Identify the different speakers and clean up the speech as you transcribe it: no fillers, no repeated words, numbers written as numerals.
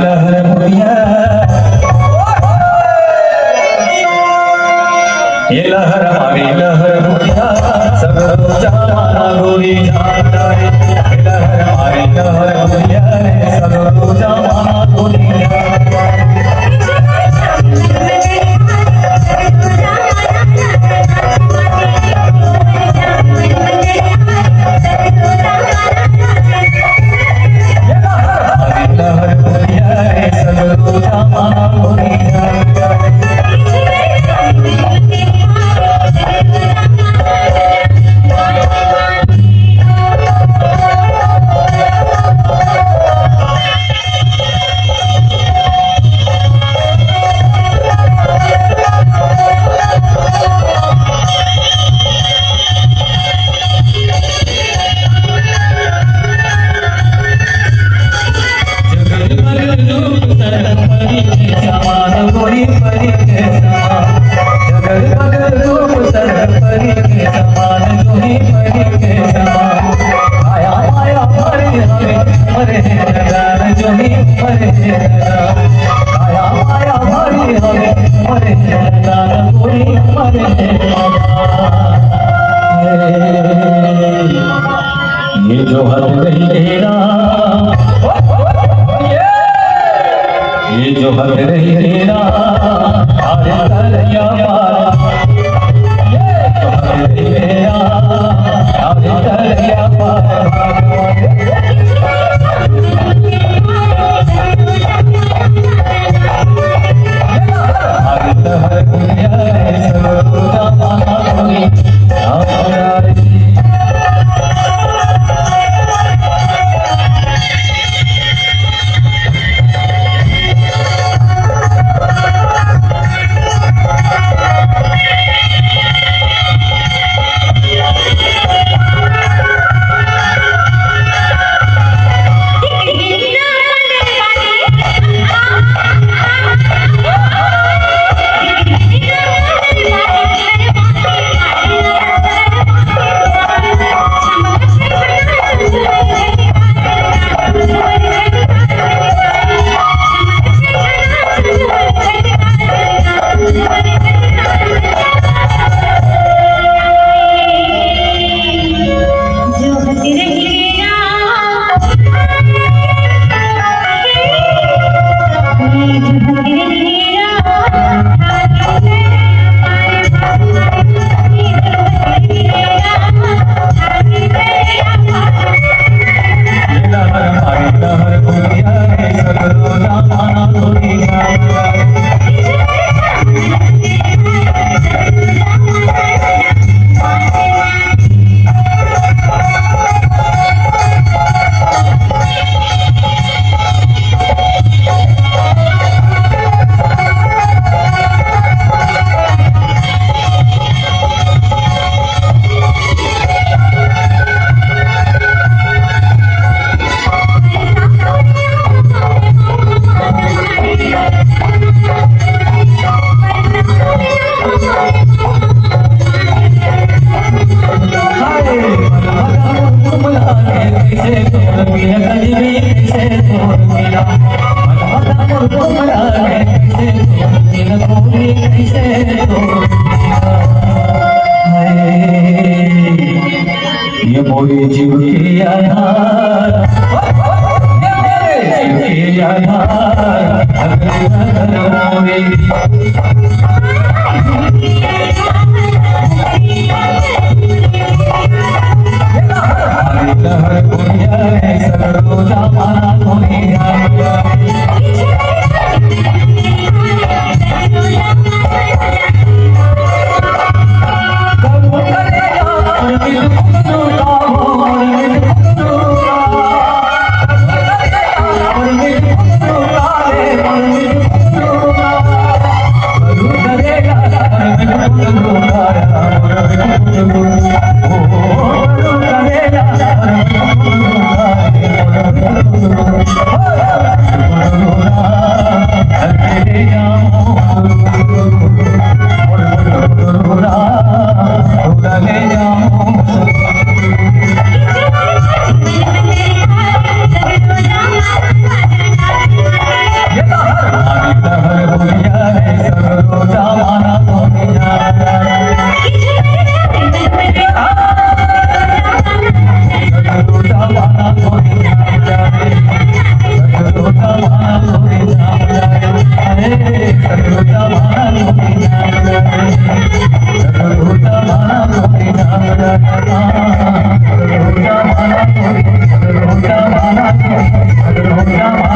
Speaker 1: लहर मुड़िया ये लहर हमारी लहर मुड़िया सब जमाना गोरी जाता है ये लहर हमारी लहर मुड़िया सब जमाना गोरी जाता है ये जो हद तेरा ये जो हद तेरा आरे तलिया पारा ये जो हद तेरा आरे तलिया पारा ये मोरे जीव के आधार के आधार मोरे लहर दुनिया है सरो जमाना दुनिया Oh जमाना थोड़ी जाम जाए सगरो जमाना थोड़ी जाम जाए अरे सगरो जमाना थोड़ी जाम जाए सगरो जमाना थोड़ी जाम जाए सगरो जमाना थोड़ी सगरो जमाना थोड़ी सगरो जमाना